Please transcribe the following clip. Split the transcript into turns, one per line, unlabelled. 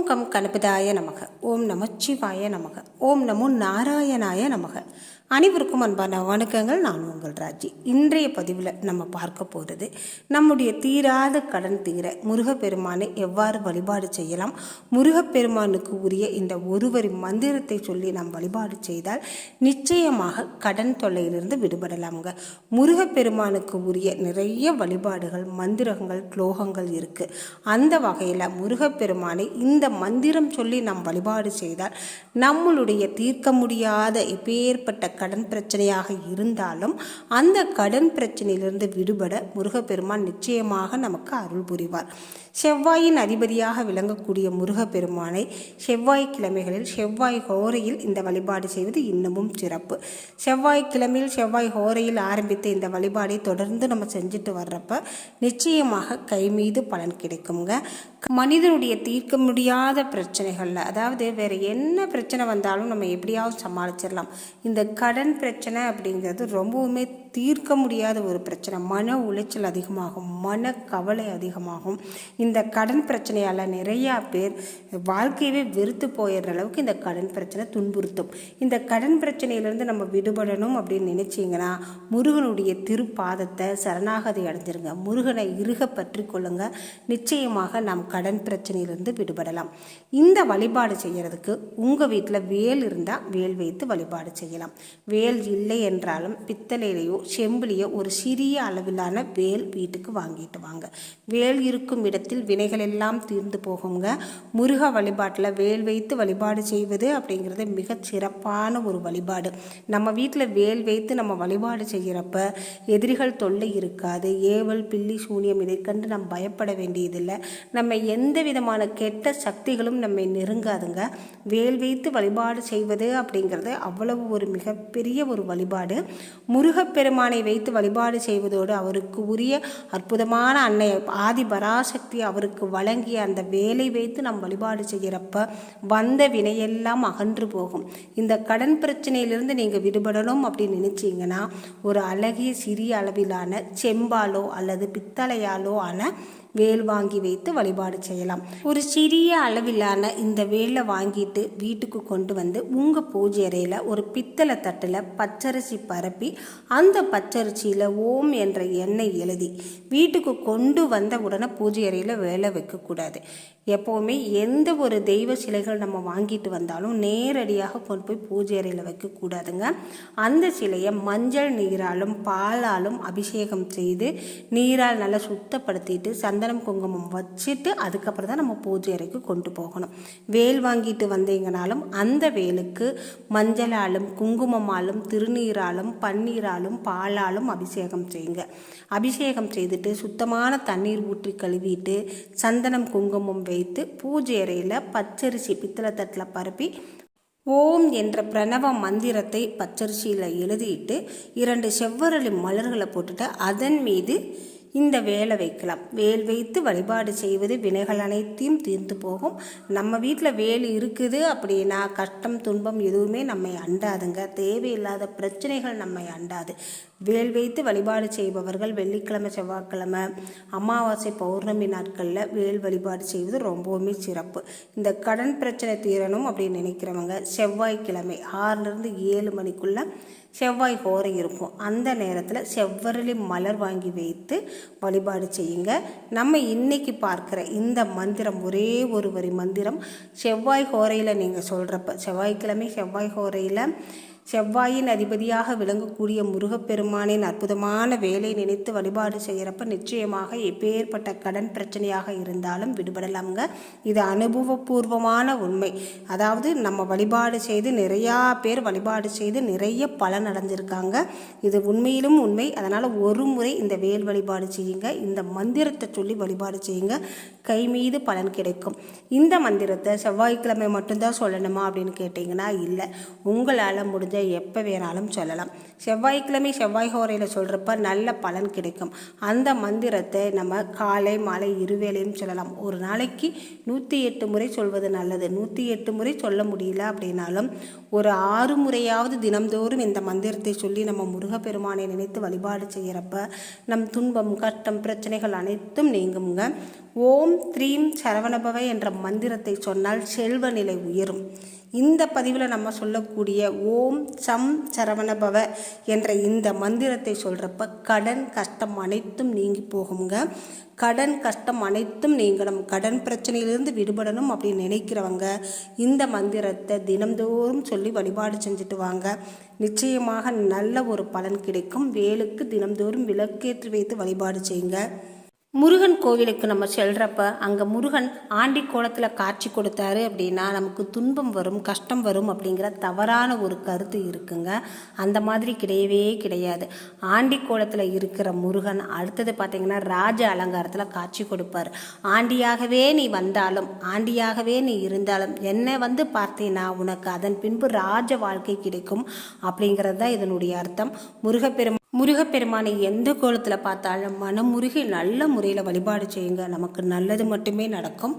ஓம் come கணபதாய நமக. ஓம் நமச்சிவாய நமக. ஓம் நமோ நாராயணாய நமக. அனைவருக்கும் அன்பான வணக்கங்கள். நான் உங்கள் ராஜி. இன்றைய பதிவில் நம்ம பார்க்க போகிறது நம்முடைய தீராத கடன் தீர முருகப்பெருமானை எவ்வாறு வழிபாடு செய்யலாம். முருகப்பெருமானுக்கு உரிய இந்த ஒருவரி மந்திரத்தை சொல்லி நாம் வழிபாடு செய்தால் நிச்சயமாக கடன் தொல்லையிலிருந்து விடுபடலாமுங்க. முருகப்பெருமானுக்கு உரிய நிறைய வழிபாடுகள், மந்திரங்கள், ஸ்லோகங்கள் இருக்குது. அந்த வகையில் முருகப்பெருமானை இந்த மந்திரம் சொல்லி நாம் வழிபாடு செய்தால் நம்மளுடைய தீர்க்க முடியாத எப்பேற்பட்ட கடன் பிரச்சனையாக இருந்தாலும் அந்த கடன் பிரச்சனையிலிருந்து விடுபட முருகப்பெருமான் நிச்சயமாக நமக்கு அருள் புரிவார். செவ்வாயின் அதிபதியாக விளங்கக்கூடிய முருகப்பெருமானை செவ்வாய்க்கிழமைகளில் செவ்வாய் ஹோரையில் இந்த வழிபாடு செய்வது இன்னமும் சிறப்பு. செவ்வாய்க்கிழமையில் செவ்வாய் ஹோரையில் ஆரம்பித்த இந்த வழிபாடை தொடர்ந்து நம்ம செஞ்சுட்டு வர்றப்ப நிச்சயமாக கை மீது பலன் கிடைக்குங்க. மனிதனுடைய தீர்க்க முடியாத பிரச்சனைகளில், அதாவது வேறு என்ன பிரச்சனை வந்தாலும் நம்ம எப்படியாவது சமாளிச்சிடலாம். இந்த கடன் பிரச்சனை அப்படிங்கிறது ரொம்பவுமே தீர்க்க முடியாத ஒரு பிரச்சனை. மன உளைச்சல் அதிகமாகும், மன கவலை அதிகமாகும். இந்த கடன் பிரச்சனையால் நிறையா பேர் வாழ்க்கையவே வெறுத்து போயிடுற அளவுக்கு இந்த கடன் பிரச்சனை துன்புறுத்தும். இந்த கடன் பிரச்சனையிலேருந்து நம்ம விடுபடணும் அப்படின்னு நினைச்சிங்கன்னா முருகனுடைய திருப்பாதத்தை சரணாகதி அடைஞ்சிருங்க. முருகனை இறுக பற்றி கொள்ளுங்க. நிச்சயமாக நாம் கடன் பிரச்சனையிலிருந்து விடுபடலாம். இந்த வழிபாடு செய்கிறதுக்கு உங்கள் வீட்டில் வேல் இருந்தால் வேல் வைத்து வழிபாடு செய்யலாம். வேல் இல்லை என்றாலும் பித்தளையிலையோ செம்பிலையோ ஒரு சிறிய அளவிலான வேல் வீட்டுக்கு வாங்கிட்டு வாங்க. வேல் இருக்கும் இடத்தில் வினைகள் எல்லாம் தீர்ந்து போகுங்க. முருக வழிபாட்டில் வேல் வைத்து வழிபாடு செய்வது அப்படிங்கிறது மிக சிறப்பான ஒரு வழிபாடு. நம்ம வீட்டில் வேல் வைத்து நம்ம வழிபாடு செய்கிறப்ப எதிரிகள் தொல்லை இருக்காது. ஏவல், பில்லி, சூனியம் இதை கண்டு நாம் பயப்பட வேண்டியதில்லை. நம்ம எந்த விதமான கெட்ட சக்திகளும் நம்மை நெருங்காதுங்க. வேல் வைத்து வழிபாடு செய்வது அப்படிங்கிறது அவ்வளவு ஒரு மிகப்பெரிய ஒரு வழிபாடு. முருகப்பெருமானை வைத்து வழிபாடு செய்வதோடு அவருக்கு உரிய அற்புதமான அன்னை ஆதி பராசக்தி அவருக்கு வழங்கிய அந்த வேலை வைத்து நாம் வழிபாடு செய்கிறப்ப வந்த வினையெல்லாம் அகன்று போகும். இந்த கடன் பிரச்சனையிலிருந்து நீங்கள் விடுபடணும் அப்படின்னு நினைச்சிங்கன்னா ஒரு அழகிய சிறிய அளவிலான செம்பாலோ அல்லது பித்தளையாலோ ஆன வேல் வாங்கி வைத்து வழிபாடு செய்யலாம். ஒரு சிறிய அளவிலான இந்த வேலை வாங்கிட்டு வீட்டுக்கு கொண்டு வந்து உங்கள் பூஜை அறையில் ஒரு பித்தளை தட்டில் பச்சரிசி பரப்பி அந்த பச்சரிசியில் ஓம் என்ற எண்ணெய் எழுதி வீட்டுக்கு கொண்டு வந்த உடனே பூஜை அறையில் வேலை வைக்கக்கூடாது. எப்போவுமே எந்த ஒரு தெய்வ சிலைகள் நம்ம வாங்கிட்டு வந்தாலும் நேரடியாக கொண்டு போய் பூஜை அறையில் வைக்கக்கூடாதுங்க. அந்த சிலையை மஞ்சள் நீராலும் பாலாலும் அபிஷேகம் செய்து நீரால் நல்லா சுத்தப்படுத்திட்டு சந்தனம் குங்குமம் வச்சுட்டு அதுக்கப்புறம் தான் நம்ம பூஜை அறைக்கு கொண்டு போகணும். வேல் வாங்கிட்டு வந்தீங்கனாலும் அந்த வேலுக்கு மஞ்சளாலும் குங்குமமாலும் திருநீராலும் பன்னீராலும் பாலாலும் அபிஷேகம் செய்யுங்க. அபிஷேகம் செய்துட்டு சுத்தமான தண்ணீர் ஊற்றி கழுவிட்டு சந்தனம் குங்குமம் வைத்து பூஜை அறையில் பச்சரிசி பித்தளை தட்டில் பரப்பி ஓம் என்ற பிரணவ மந்திரத்தை பச்சரிசியில் எழுதிட்டு 2 செவ்வரளி மலர்களை போட்டுட்டு அதன் மீது இந்த வேலை வைக்கலாம். வேல் வைத்து வழிபாடு செய்வது வினைகள் அனைத்தையும் தீர்ந்து போகும். நம்ம வீட்டில் வேல் இருக்குது அப்படின்னா கஷ்டம் துன்பம் எதுவுமே நம்மை அண்டாதுங்க. தேவையில்லாத பிரச்சனைகள் நம்மை அண்டாது. வேல் வைத்து வழிபாடு செய்பவர்கள் வெள்ளிக்கிழமை, செவ்வாய்க்கிழமை, அமாவாசை, பௌர்ணமி நாட்களில் வேல் வழிபாடு செய்வது ரொம்பவுமே சிறப்பு. இந்த கடன் பிரச்சனை தீரணும் அப்படின்னு நினைக்கிறவங்க செவ்வாய்க்கிழமை 6லிருந்து 7 மணிக்குள்ளே செவ்வாய் ஹோரை இருக்கும். அந்த நேரத்தில் செவ்வரளி மலர் வாங்கி வைத்து வழிபாடு செய்யுங்க. நம்ம இன்னைக்கு பார்க்குற இந்த மந்திரம் ஒரே ஒரு வரி மந்திரம் செவ்வாய் ஹோரையில் நீங்கள் சொல்கிறப்ப செவ்வாய்க்கிழமை செவ்வாய் ஹோரையில் செவ்வாயின் அதிபதியாக விளங்கக்கூடிய முருகப்பெருமானின் அற்புதமான வேலை நினைத்து வழிபாடு செய்கிறப்ப நிச்சயமாக எப்பேற்பட்ட கடன் பிரச்சனையாக இருந்தாலும் விடுபடலாமுங்க. இது அனுபவபூர்வமான உண்மை. அதாவது நம்ம வழிபாடு செய்து நிறையா பேர் வழிபாடு செய்து நிறைய பலன் அடைஞ்சிருக்காங்க. இது உண்மையிலும் உண்மை. அதனால் ஒரு முறை இந்த வேல் வழிபாடு செய்யுங்க. இந்த மந்திரத்தை சொல்லி வழிபாடு செய்யுங்க. கை மீது பலன் கிடைக்கும். இந்த மந்திரத்தை செவ்வாய்க்கிழமை மட்டும்தான் சொல்லணுமா அப்படின்னு கேட்டிங்கன்னா இல்லை, உங்களால் முடிஞ்ச எப்போ வேணாலும் சொல்லலாம். செவ்வாய்க்கிழமை செவ்வாய் ஹோரையில் சொல்கிறப்ப நல்ல பலன் கிடைக்கும். அந்த மந்திரத்தை நம்ம காலை மாலை இருவேளையும் சொல்லலாம். ஒரு நாளைக்கு 108 முறை சொல்வது நல்லது. 108 முறை சொல்ல முடியல அப்படின்னாலும் ஒரு 6 முறையாவது தினம்தோறும் இந்த மந்திரத்தை சொல்லி நம்ம முருகப்பெருமானை நினைத்து வழிபாடு செய்கிறப்ப நம் துன்பம், கஷ்டம், பிரச்சனைகள் அனைத்தும் நீங்குங்க. ஓம் த்ரீம் சரவணபவ என்ற மந்திரத்தை சொன்னால் செல்வ நிலை உயரும். இந்த பதிவில் நம்ம சொல்லக்கூடிய ஓம் சம் சரவணபவ என்ற இந்த மந்திரத்தை சொல்கிறப்ப கடன் கஷ்டம் அனைத்தும் நீங்கி போகுங்க. கடன் கஷ்டம் அனைத்தும் நீங்கணும், கடன் பிரச்சனையிலிருந்து விடுபடணும் அப்படின்னு நினைக்கிறவங்க இந்த மந்திரத்தை தினம்தோறும் சொல்லி வழிபாடு செஞ்சுட்டு வாங்க. நிச்சயமாக நல்ல ஒரு பலன் கிடைக்கும். வேலுக்கு தினம்தோறும் விளக்கேற்றி வைத்து வழிபாடு செய்யுங்க. முருகன் கோவிலுக்கு நம்ம செல்கிறப்ப அங்கே முருகன் ஆண்டி கோலத்தில் காட்சி கொடுத்தாரு அப்படின்னா நமக்கு துன்பம் வரும், கஷ்டம் வரும் அப்படிங்கிற தவறான ஒரு கருத்து இருக்குங்க. அந்த மாதிரி கிடையவே கிடையாது. ஆண்டி கோலத்தில் இருக்கிற முருகன் அடுத்தது பார்த்திங்கன்னா ராஜ அலங்காரத்தில் காட்சி கொடுப்பார். ஆண்டியாகவே நீ வந்தாலும், ஆண்டியாகவே நீ இருந்தாலும் என்னை வந்து பார்த்தீங்கன்னா உனக்கு அதன் பின்பு ராஜ வாழ்க்கை கிடைக்கும் அப்படிங்கிறது தான் இதனுடைய அர்த்தம். முருகப்பெருமானை எந்த கோலத்தில் பார்த்தாலும் மனமுருகி நல்ல முறையில் வழிபாடு செய்யுங்க. நமக்கு நல்லது மட்டுமே நடக்கும்.